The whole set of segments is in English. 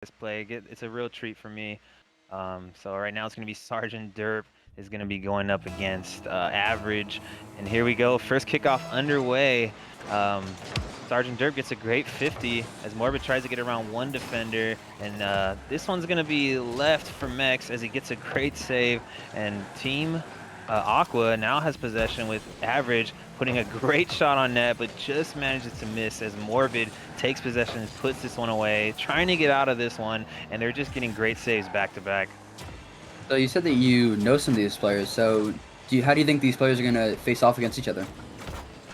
guys play. It's a real treat for me. So right now it's going to be Sergeant Derp is going to be going up against Average, and here we go. First kickoff underway. Um, Sergeant Derp gets a great 50 as Morbid tries to get around one defender, and this one's going to be left for Mex as he gets a great save, and Team Aqua now has possession with Average putting a great shot on net, but just manages to miss as Morbid takes possession and puts this one away, trying to get out of this one, and they're just getting great saves back to back. So you said that you know some of these players. So how do you think these players are going to face off against each other?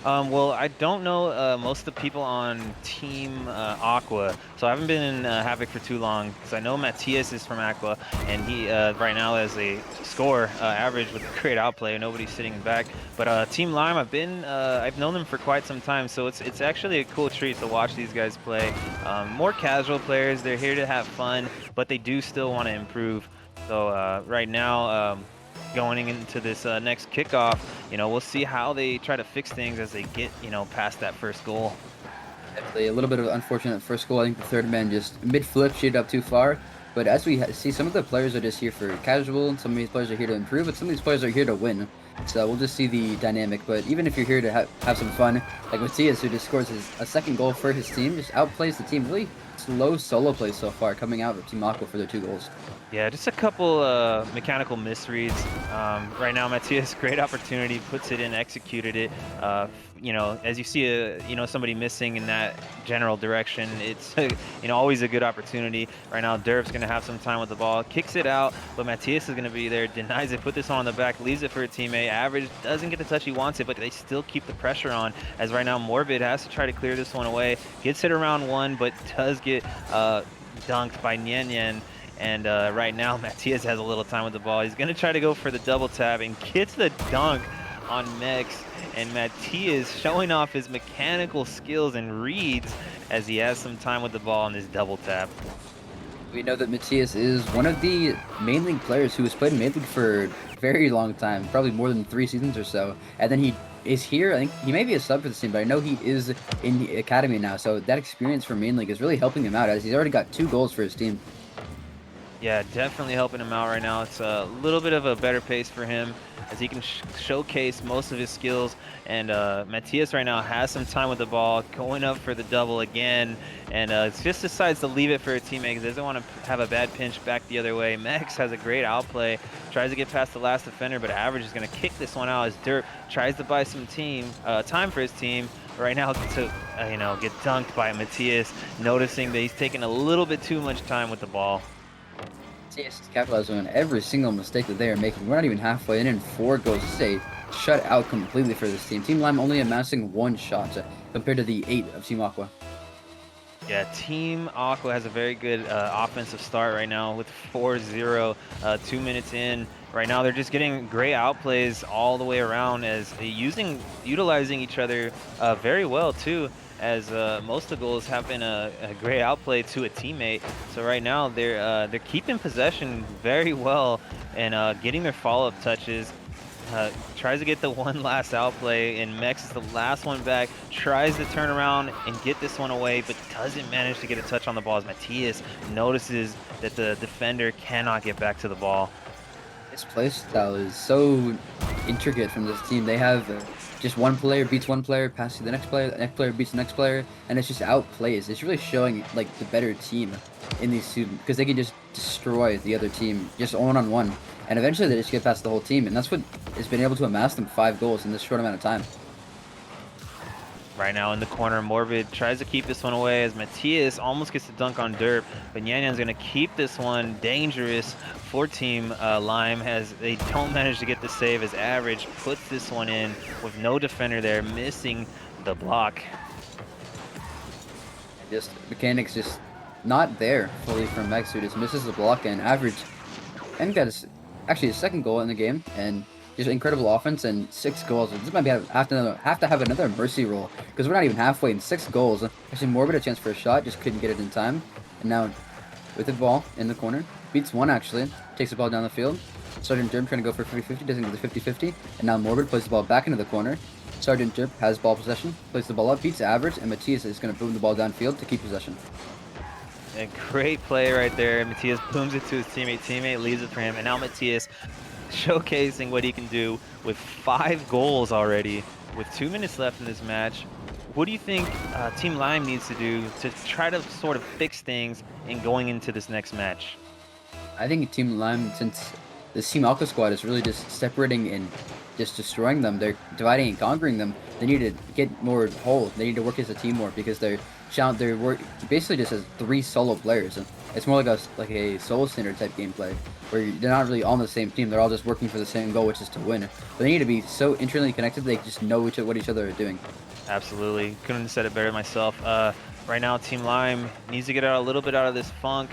Well, I don't know most of the people on Team Aqua, so I haven't been in Havoc for too long. Because I know Matthias is from Aqua, and he right now has a score average with a great outplay. Nobody's sitting back. But Team Lime, I've known them for quite some time, so it's actually a cool treat to watch these guys play. More casual players, they're here to have fun, but they do still want to improve. So right now. Going into this next kickoff, we'll see how they try to fix things as they get, past that first goal. Definitely a little bit of unfortunate first goal. I think the third man just mid-flip, shooted up too far. But as we see, some of the players are just here for casual, and some of these players are here to improve, but some of these players are here to win. So we'll just see the dynamic. But even if you're here to have some fun, like Matthias, who just scores a second goal for his team, just outplays the team. Really slow solo play so far, coming out of Team Aqua for their 2 goals. Yeah, just a couple mechanical misreads. Right now, Matthias, great opportunity, puts it in, executed it. As you see, somebody missing in that general direction, it's always a good opportunity. Right now, Derp's gonna have some time with the ball, kicks it out, but Matthias is gonna be there, denies it, put this on the back, leaves it for a teammate. Average doesn't get the touch he wants it, but they still keep the pressure on. As right now, Morbid has to try to clear this one away, gets it around one, but does get dunked by Nyan Nyan. And right now, Matthias has a little time with the ball. He's going to try to go for the double tap and gets the dunk on Mex. And Matthias showing off his mechanical skills and reads as he has some time with the ball on this double tap. We know that Matthias is one of the main league players who has played main league for a very long time, probably more than 3 seasons or so. And then he is here. I think he may be a sub for the team, but I know he is in the academy now. So that experience for main league is really helping him out, as he's already got 2 goals for his team. Yeah, definitely helping him out right now. It's a little bit of a better pace for him as he can showcase most of his skills. And Matthias right now has some time with the ball, going up for the double again. And just decides to leave it for a teammate because doesn't want to have a bad pinch back the other way. Mex has a great outplay, tries to get past the last defender, but Average is going to kick this one out as Derp tries to buy some time for his team. Right now to get dunked by Matthias, noticing that he's taking a little bit too much time with the ball. Matthias is capitalizing on every single mistake that they are making. We're not even halfway in, and 4 goals. This is a shutout completely for this team. Team Lime only amassing 1 shot compared to the 8 of Team Aqua. Yeah, Team Aqua has a very good offensive start right now with 4-0, 2 minutes in. Right now, they're just getting great outplays all the way around as utilizing each other very well too. As most of the goals have been a great outplay to a teammate. So right now they're keeping possession very well and getting their follow-up touches. Tries to get the one last outplay, and Mex is the last one back. Tries to turn around and get this one away, but doesn't manage to get a touch on the ball as Matthias notices that the defender cannot get back to the ball. This play style is so intricate from this team. They have just one player beats one player, passes to the next player beats the next player, and it's just outplays. It's really showing like the better team in these two because they can just destroy the other team just one-on-one, and eventually they just get past the whole team, and that's what has been able to amass them 5 goals in this short amount of time. Right now in the corner, Morbid tries to keep this one away as Matthias almost gets the dunk on Derp, but Nyan Nyan's going to keep this one dangerous for Team Lime as they don't manage to get the save as Average puts this one in with no defender there, missing the block. Just mechanics just not there fully from Mex, who just misses the block, and Average and got actually his 2nd goal in the game, and just incredible offense and 6 goals. This might have to have another mercy roll because we're not even halfway in 6 goals. Actually, Morbid a chance for a shot, just couldn't get it in time. And now with the ball in the corner, beats one actually, takes the ball down the field. Sergeant Derp trying to go for 50-50, doesn't get the 50-50. And now Morbid plays the ball back into the corner. Sergeant Derp has ball possession, plays the ball up, beats Average, and Matthias is going to boom the ball downfield to keep possession. A great play right there. Matthias booms it to his teammate. Teammate leaves it for him. And now Matthias showcasing what he can do with 5 goals already with 2 minutes left in this match. What do you think Team Lime needs to do to try to sort of fix things in going into this next match? I think Team Lime, since this Team Aqua squad is really just separating and just destroying them, they're dividing and conquering them. They need to get more whole. They need to work as a team more because they're work basically just as 3 solo players. And it's more like a solo standard type gameplay where they're not really on the same team. They're all just working for the same goal, which is to win. But they need to be so internally connected they just know what each other are doing. Absolutely. Couldn't have said it better myself. Right now, Team Lime needs to get out a little bit out of this funk.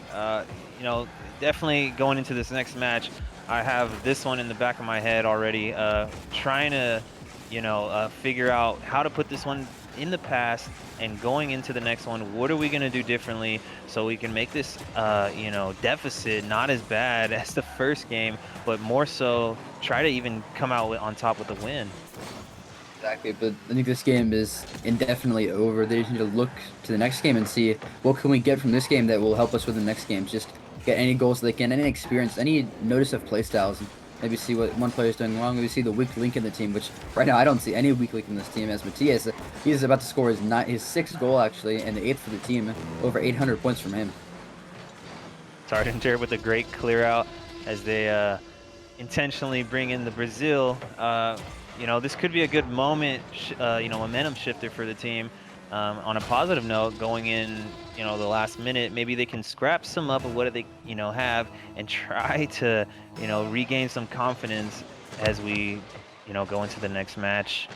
You know, definitely going into this next match, I have this one in the back of my head already, trying to, you know, figure out how to put this one in the past and going into the next one, what are we going to do differently so we can make this, you know, deficit not as bad as the first game, but more so try to even come out on top with a win. Exactly, but I think this game is indefinitely over. They just need to look to the next game and see what can we get from this game that will help us with the next games. Just get any goals they can, any experience, any notice of playstyles, and maybe see what one player is doing wrong. Maybe see the weak link in the team, which right now I don't see any weak link in this team. As Matthias, he's about to score his 6th goal actually, and the 8th for the team. Over 800 points from him. Sergeant Dirt with a great clear out as they intentionally bring in the Brazil. You know, this could be a good moment, you know, momentum shifter for the team. On a positive note, going in, you know, the last minute, maybe they can scrap some up of what they, you know, have and try to, you know, regain some confidence as we, you know, go into the next match.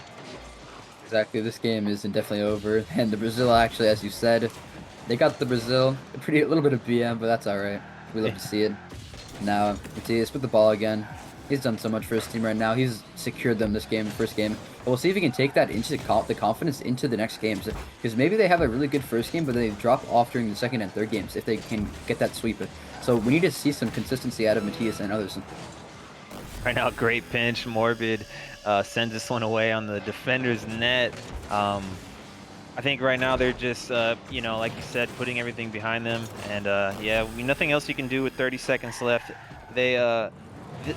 Exactly, this game is definitely over. And the Brazil, actually, as you said, they got the Brazil. A little bit of BM, but that's all right. We love to see it. Now, Matthias with the ball again. He's done so much for his team right now. He's secured them this game, first game. But we'll see if he can take that into the confidence into the next games. Because maybe they have a really good first game, but they drop off during the second and third games if they can get that sweep. So we need to see some consistency out of Matthias and others. Right now, great pinch. Morbid sends this one away on the defender's net. I think right now they're just, you know, like you said, putting everything behind them. And yeah, nothing else you can do with 30 seconds left. They,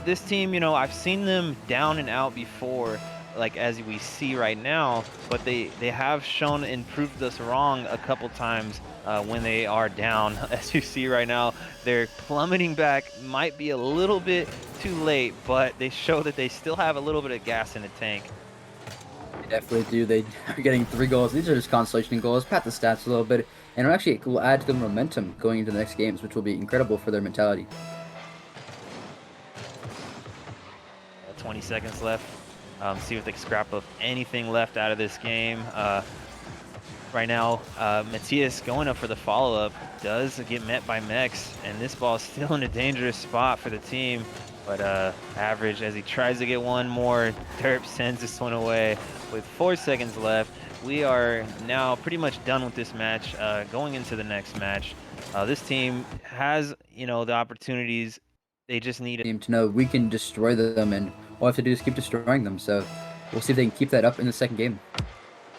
this team, you know, I've seen them down and out before, like as we see right now, but they have shown and proved us wrong a couple times when they are down. As you see right now, they're plummeting back. Might be a little bit too late, but they show that they still have a little bit of gas in the tank. They definitely do. They are getting 3 goals. These are just consolation goals. Pat the stats a little bit, and it will add to the momentum going into the next games, which will be incredible for their mentality. 20 seconds left. See if they can scrap up anything left out of this game. Right now, Matthias going up for the follow-up does get met by Mex, and this ball is still in a dangerous spot for the team. But Average, as he tries to get one more, Derp sends this one away with 4 seconds left. We are now pretty much done with this match, going into the next match. This team has, you know, the opportunities. They just need Team to know we can destroy them, and all we have to do is keep destroying them. So we'll see if they can keep that up in the second game.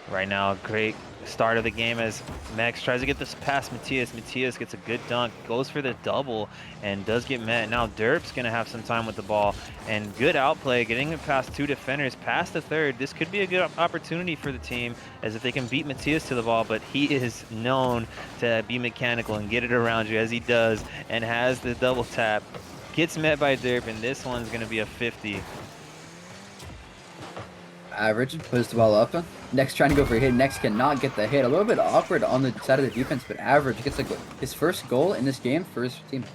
Right now, great start of the game as Max tries to get this past Matthias. Matthias gets a good dunk, goes for the double, and does get met. Now Derp's going to have some time with the ball, and good outplay, getting it past 2 defenders, past the third. This could be a good opportunity for the team, as if they can beat Matthias to the ball, but he is known to be mechanical and get it around you, as he does, and has the double tap. Gets met by Derp, and this one's going to be a 50. Average puts the ball up. Next trying to go for a hit. Next cannot get the hit. A little bit awkward on the side of the defense, but Average gets his first goal in this game for his team.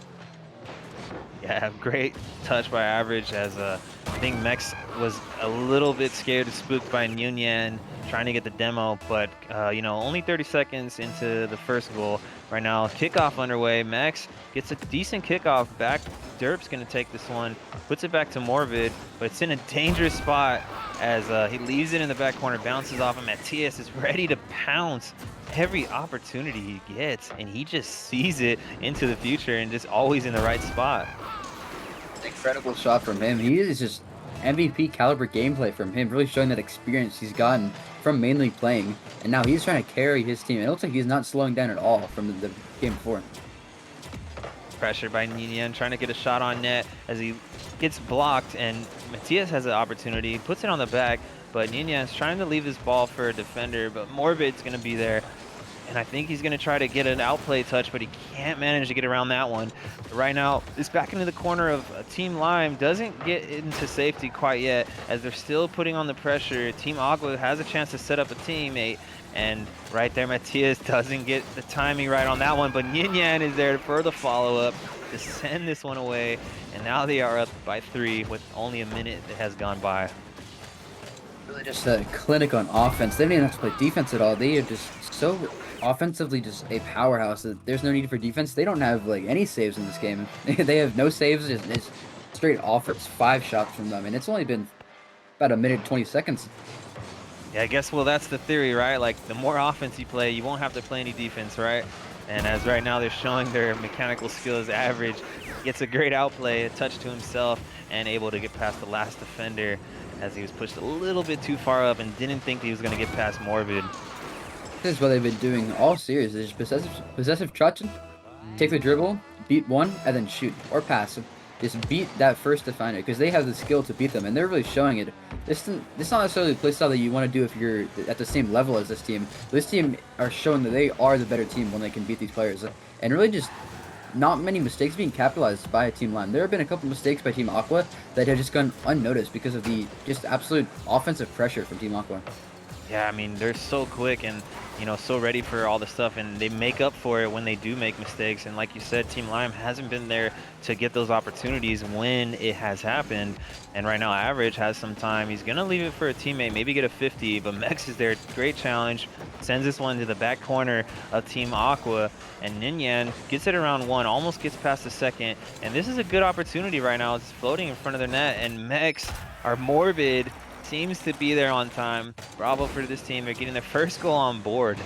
Yeah, great touch by Average, as I think Mex was a little bit scared, spooked by Nunyan trying to get the demo, but you know, only 30 seconds into the first goal. Right now, kickoff underway. Mex gets a decent kickoff back. Derp's going to take this one, puts it back to Morbid, but it's in a dangerous spot as he leaves it in the back corner, bounces off him. Matthias is ready to pounce every opportunity he gets, and he just sees it into the future and just always in the right spot. Incredible shot from him. He is just MVP caliber gameplay from him, really showing that experience he's gotten from mainly playing, and now he's trying to carry his team. It looks like he's not slowing down at all from the game before. pressure by Ninian, trying to get a shot on net as he gets blocked, and Matias has an opportunity, puts it on the back, but Ninian's trying to leave this ball for a defender, but Morbid's going to be there. And I think he's going to try to get an outplay touch, but he can't manage to get around that one. Right now, it's back into the corner of Team Lime. Doesn't get into safety quite yet, as they're still putting on the pressure. Team Aqua has a chance to set up a teammate. And right there, Matias doesn't get the timing right on that one, but Ninian is there for the follow-up to send this one away. And now they are up by 3 with only a minute that has gone by. Really just a clinic on offense. They don't even have to play defense at all. They are just so offensively just a powerhouse that there's no need for defense. They don't have like any saves in this game. They have no saves. It's straight offers. 5 shots from them, and it's only been about a minute 20 seconds. Yeah, I guess, well, that's the theory, right? Like, the more offense you play, you won't have to play any defense, right? And as right now they're showing their mechanical skills average, gets a great outplay, a touch to himself, and able to get past the last defender as he was pushed a little bit too far up and didn't think he was going to get past Morbid. This is what they've been doing all series. There's possessive touching, take the dribble, beat one, and then shoot or pass. Just beat that first defender because they have the skill to beat them, and they're really showing it. This is not necessarily the playstyle that you want to do if you're at the same level as this team. This team are showing that they are the better team when they can beat these players, and really just not many mistakes being capitalized by Team Lime. There have been a couple mistakes by Team Aqua that have just gone unnoticed because of the just absolute offensive pressure from Team Aqua. Yeah, I mean, they're so quick and, you know, so ready for all the stuff, and they make up for it when they do make mistakes. And like you said, Team Lime hasn't been there to get those opportunities when it has happened. And right now, Average has some time. He's going to leave it for a teammate, maybe get a 50, but Mex is there. Great challenge. Sends this one to the back corner of Team Aqua, and Ninian gets it around 1, almost gets past the second. And this is a good opportunity right now. It's floating in front of their net, and Mex are Morbid. Seems to be there on time. Bravo for this team. They're getting their first goal on board.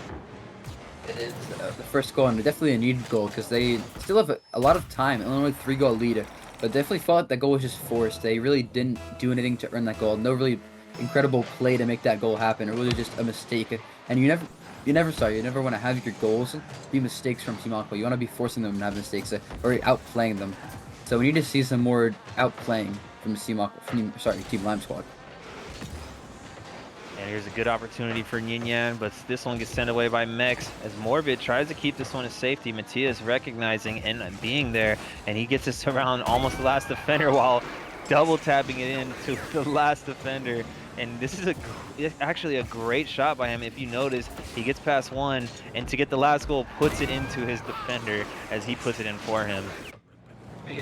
It is the first goal, and definitely a needed goal because they still have a lot of time. Only 3-goal lead, but definitely felt that goal was just forced. They really didn't do anything to earn that goal. No really incredible play to make that goal happen. It really just a mistake. And you never want to have your goals be mistakes from Team Aqua. You want to be forcing them to have mistakes or outplaying them. So we need to see some more outplaying from Team Aqua, Team Lime squad. And here's a good opportunity for Ninian, but this one gets sent away by Mex as Morbid tries to keep this one as safety. Matias recognizing and being there, and he gets us around almost the last defender while double tapping it into the last defender. And this is actually a great shot by him. If you notice, he gets past one, and to get the last goal, puts it into his defender as he puts it in for him.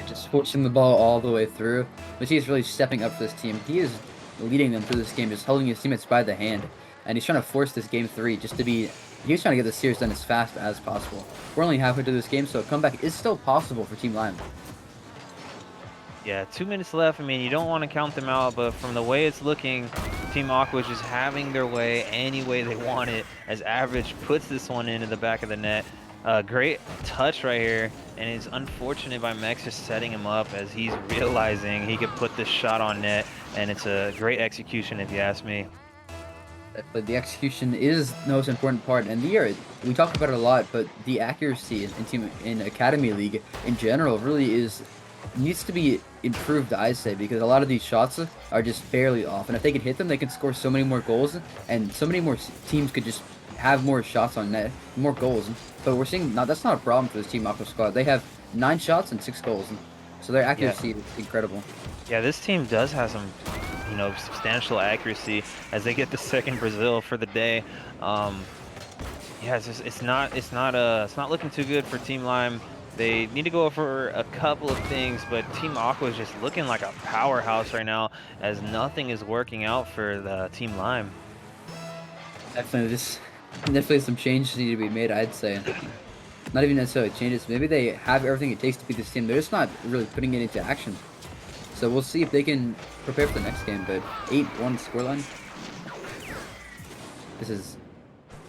Just forcing the ball all the way through. Matias really stepping up for this team. He is leading them through this game, just holding his teammates by the hand, and he's trying to force this game 3 just to be. He's trying to get the series done as fast as possible. We're only halfway through this game, so a comeback is still possible for Team Lime. Yeah, 2 minutes left. I mean, you don't want to count them out, but from the way it's looking, Team Aqua is just having their way any way they want it, as Average puts this one into the back of the net. Great touch right here, and it's unfortunate by Mex just setting him up as he's realizing he could put this shot on net, and it's a great execution if you ask me. But the execution is the most important part, and we talk about it a lot, but the accuracy in Academy League in general really needs to be improved, I say, because a lot of these shots are just barely off, and if they can hit them, they can score so many more goals, and so many more teams could just have more shots on net, more goals. But we're seeing that's not a problem for this Team Aqua squad. They have 9 shots and 6 goals, so their accuracy is incredible. Yeah, this team does have some, you know, substantial accuracy as they get the second Brazil for the day. Yeah, it's not looking too good for Team Lime. They need to go for a couple of things, but Team Aqua is just looking like a powerhouse right now, as nothing is working out for the Team Lime. Definitely some changes need to be made, I'd say. Not even necessarily changes. Maybe they have everything it takes to beat this team. They're just not really putting it into action. So we'll see if they can prepare for the next game. But 8-1 scoreline. This is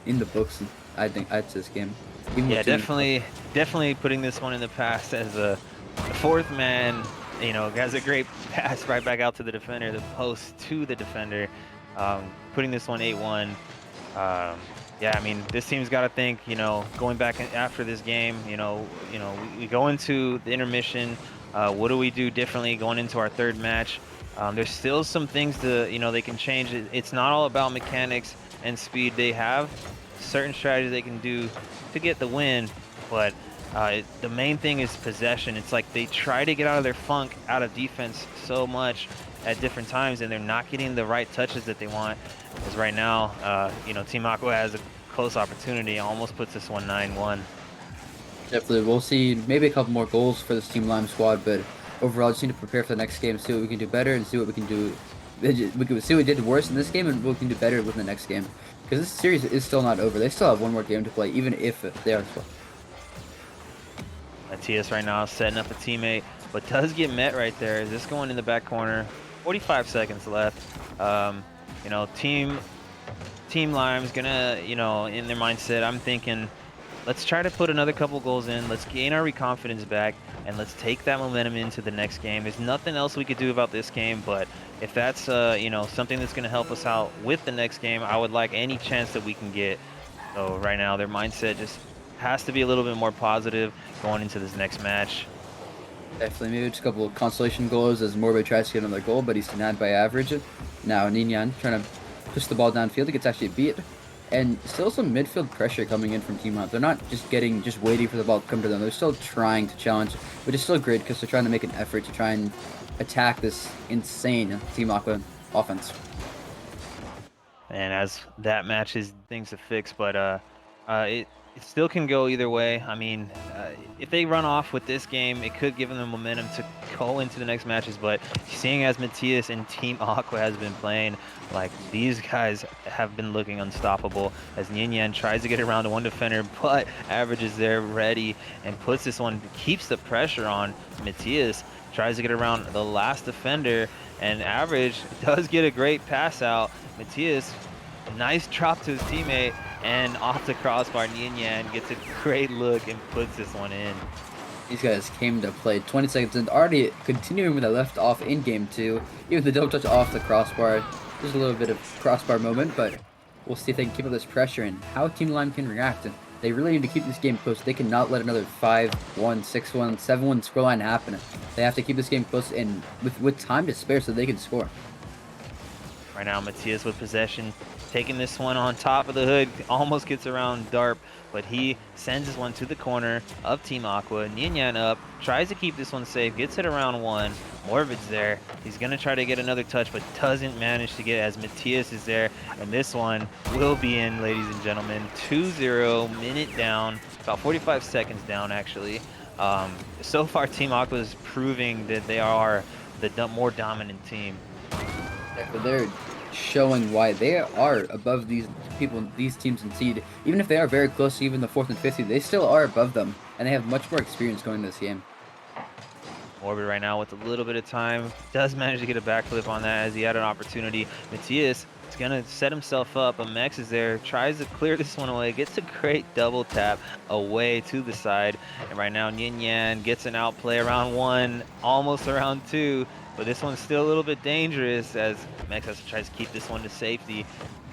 in the books, I think, I'd say this game. Yeah, definitely putting this one in the past as a fourth man. You know, has a great pass right back out to the defender, the post to the defender. Putting this one 8-1. Yeah, I mean, this team's got to think, going back after this game, we go into the intermission. What do we do differently going into our third match? There's still some things they can change. It's not all about mechanics and speed. They have certain strategies they can do to get the win, but the main thing is possession. It's like they try to get out of their funk, out of defense so much at different times, and they're not getting the right touches that they want. Because right now, Team Aqua has a close opportunity, almost puts this one 9-1. Definitely, we'll see maybe a couple more goals for this Team Lime squad, but overall, just need to prepare for the next game, see what we can do better, and see what we can do. We can see what we did worse in this game, and what we can do better with the next game. Because this series is still not over. They still have one more game to play, even if they are. Matias right now setting up a teammate, but does get met right there. Is this going in the back corner? 45 seconds left. Team Lime's gonna, in their mindset, I'm thinking, let's try to put another couple goals in. Let's gain our confidence back, and let's take that momentum into the next game. There's nothing else we could do about this game, but if that's, something that's going to help us out with the next game, I would like any chance that we can get. So right now, their mindset just has to be a little bit more positive going into this next match. Definitely, maybe just a couple of consolation goals as Morbe tries to get another goal, but he's denied by average. Now Ninian trying to push the ball downfield. He gets actually beat. And still some midfield pressure coming in from Team Up. They're not just waiting for the ball to come to them. They're still trying to challenge, which is still great because they're trying to make an effort to try and attack this insane Team Aqua offense. And as that matches things to fix, but it still can go either way. I mean, if they run off with this game, it could give them the momentum to go into the next matches. But seeing as Matias and Team Aqua has been playing, like, these guys have been looking unstoppable as Nyan tries to get around to one defender, but Average is there ready and puts this one, keeps the pressure on Matias, tries to get around the last defender, and Average does get a great pass out. Matias, nice drop to his teammate, and off the crossbar, Nyan gets a great look and puts this one in. These guys came to play 20 seconds and already continuing with the left off in game 2. Even the double touch off the crossbar. There's a little bit of crossbar moment, but we'll see if they can keep up this pressure and how Team Lime can react. And they really need to keep this game close. They cannot let another 5-1, 6-1, 7-1 scoreline happen. They have to keep this game close and with time to spare so they can score. Right now, Matias with possession, taking this one on top of the hood, almost gets around Darp, but he sends this one to the corner of Team Aqua. Nyan up, tries to keep this one safe, gets it around one. Morvid's there. He's going to try to get another touch, but doesn't manage to get it as Matias is there. And this one will be in, ladies and gentlemen. 2-0, minute down, about 45 seconds down, actually. So far, Team Aqua is proving that they are the more dominant team. But they're showing why they are above these teams in seed. Even if they are very close to even the 4th and 5th seed, they still are above them, and they have much more experience going this game. Morbid right now with a little bit of time does manage to get a backflip on that as he had an opportunity. Matias is gonna set himself up, but Mex is there, tries to clear this one away, gets a great double tap away to the side, and right now Nyan gets an outplay around 1, almost around 2. But this one's still a little bit dangerous as Mex has to try to keep this one to safety.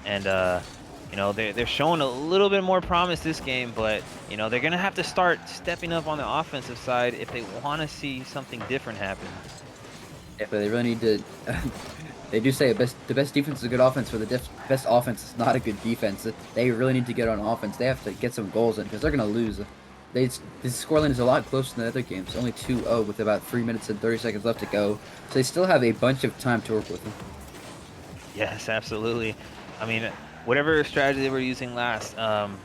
And, they're showing a little bit more promise this game, but, they're going to have to start stepping up on the offensive side if they want to see something different happen. Yeah, but they really need to... they do say the best defense is a good offense, but the best offense is not a good defense. They really need to get on offense. They have to get some goals in because they're going to lose. This scoreline is a lot closer than the other games. Only 2-0 with about 3 minutes and 30 seconds left to go. So they still have a bunch of time to work with them. Yes, absolutely. I mean, whatever strategy they were using last, I'm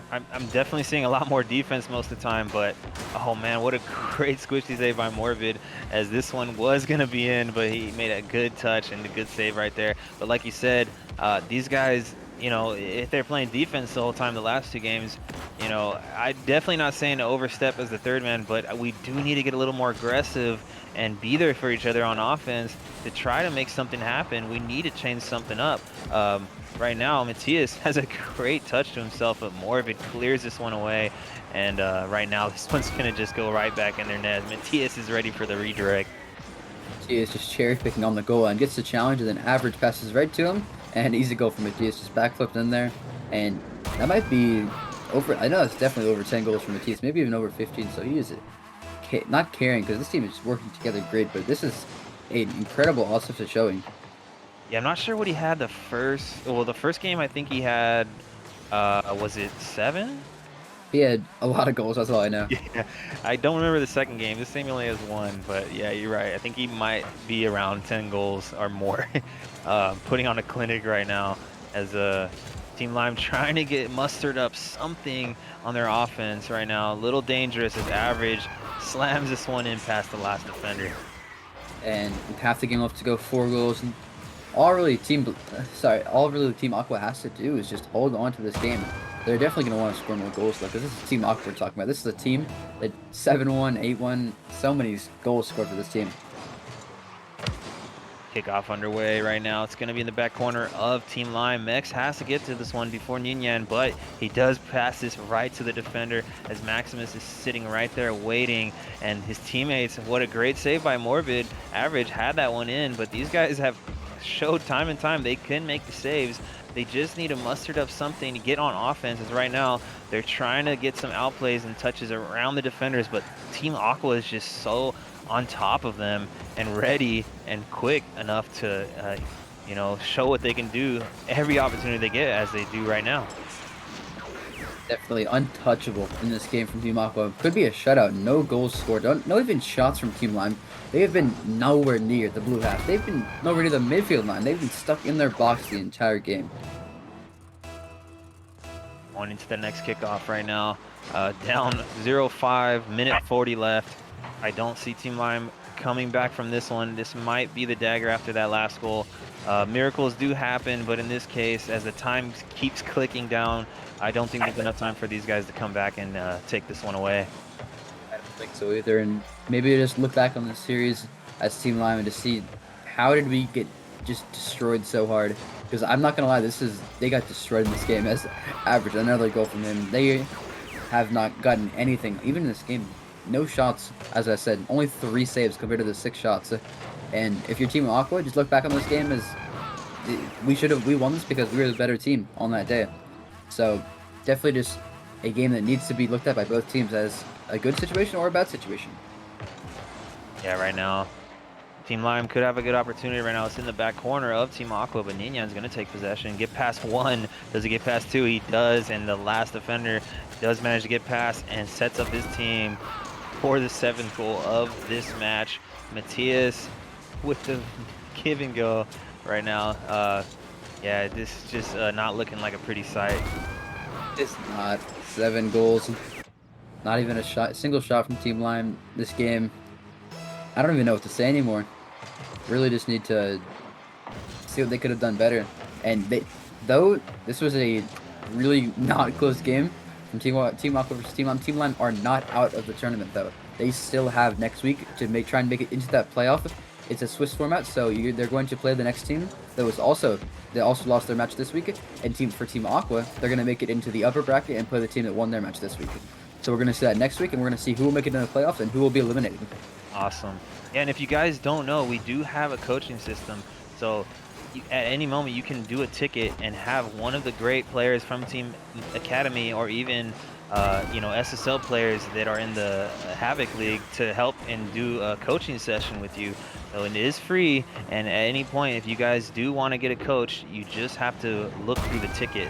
definitely seeing a lot more defense most of the time, but oh man, what a great squishy save by Morbid, as this one was going to be in, but he made a good touch and a good save right there. But like you said, these guys, if they're playing defense the whole time the last 2 games, I'm definitely not saying to overstep as the third man, but we do need to get a little more aggressive and be there for each other on offense to try to make something happen. We need to change something up. Right now, Matias has a great touch to himself, but Morbid clears this one away. And right now, this one's going to just go right back in their net. Matias is ready for the redirect. Matias just cherry picking on the goal line, gets the challenge, and then Average passes right to him. And easy goal for Matias, just backflipped in there. And That might be over. I know it's definitely over 10 goals from Matisse, maybe even over 15. So he is not caring because this team is working together great. But this is an incredible offensive showing. Yeah, I'm not sure what he had the first. Well, the first game I think he had, was it 7? He had a lot of goals. That's all I know. Yeah, I don't remember the second game. This team only has 1, but yeah, you're right. I think he might be around 10 goals or more. Putting on a clinic right now as a Team Lime trying to get mustered up something on their offense right now. A little dangerous as Average slams this one in past the last defender. And half the game left to go, 4 goals. And all really Team Aqua has to do is just hold on to this game. They're definitely going to want to score more goals though, because this is Team Aqua we're talking about. This is a team that 7-1, 8-1, so many goals scored for this team. Kickoff underway right now. It's going to be in the back corner of Team Lime. Mex has to get to this one before Ninian, but he does pass this right to the defender as Maximus is sitting right there waiting. And his teammates, what a great save by Morbid. Average had that one in, but these guys have showed time and time they can make the saves. They just need to muster up something to get on offense. As right now, they're trying to get some outplays and touches around the defenders, but Team Aqua is just so on top of them and ready and quick enough to, you know, show what they can do every opportunity they get, as they do right now. Definitely untouchable in this game from Team Aqua. Could be a shutout. No goals scored. No even shots from Team Lime. They have been nowhere near the blue half. They've been nowhere near the midfield line. They've been stuck in their box the entire game. On into the next kickoff right now. Down 0-5, minute 40 left. I don't see Team Lime coming back from this one. This might be the dagger after that last goal. Miracles do happen, but in this case, as the time keeps clicking down, I don't think there's enough time for these guys to come back and take this one away. I don't think so either. And maybe just look back on this series as Team Lime and to see how did we get just destroyed so hard. Because I'm not going to lie, they got destroyed in this game as Average. Another goal from him. They have not gotten anything, even in this game. No shots, as I said, only 3 saves compared to the 6 shots. And if you're Team Aqua, just look back on this game as we won this because we were the better team on that day. So definitely just a game that needs to be looked at by both teams as a good situation or a bad situation. Yeah, right now, Team Lime could have a good opportunity right now. It's in the back corner of Team Aqua, but Ninian's going to take possession, get past 1. Does he get past 2? He does, and the last defender does manage to get past and sets up his team for the 7th goal of this match. Matthias with the give and go right now. Yeah, this is just not looking like a pretty sight. It's not. 7 goals. Not even a single shot from Team Lime this game. I don't even know what to say anymore. Really just need to see what they could have done better. And though this was a really not close game from Team Aqua versus Team Lime. Team Lime are not out of the tournament though. They still have next week to try and make it into that playoff. It's a Swiss format, so they're going to play the next team. They also lost their match this week. And for Team Aqua, they're going to make it into the upper bracket and play the team that won their match this week. So we're going to see that next week, and we're going to see who will make it into the playoffs and who will be eliminated. Awesome. Yeah, and if you guys don't know, we do have a coaching system. So at any moment, you can do a ticket and have one of the great players from Team Academy or even you know, SSL players that are in the Havoc League to help and do a coaching session with you. So it is free, and at any point, if you guys do want to get a coach, you just have to look through the ticket.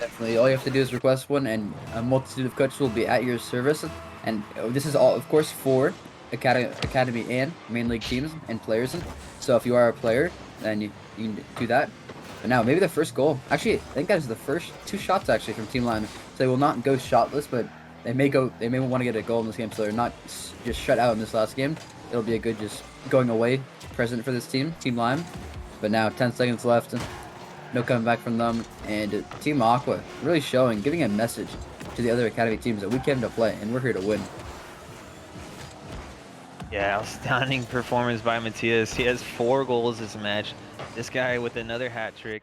Definitely. All you have to do is request one, and a multitude of coaches will be at your service. And this is all, of course, for Academy and main league teams and players. So if you are a player, then you can do that. But now, maybe the first goal. Actually, I think that is the first 2 shots, actually, from Team Lime. So they will not go shotless, but they may want to get a goal in this game, so they're not just shut out in this last game. It'll be a good just going away present for this team, Team Lime. But now, 10 seconds left. No coming back from them. And Team Aqua really showing, giving a message to the other Academy teams that we came to play, and we're here to win. Yeah, outstanding performance by Matthias. He has 4 goals this match. This guy with another hat trick.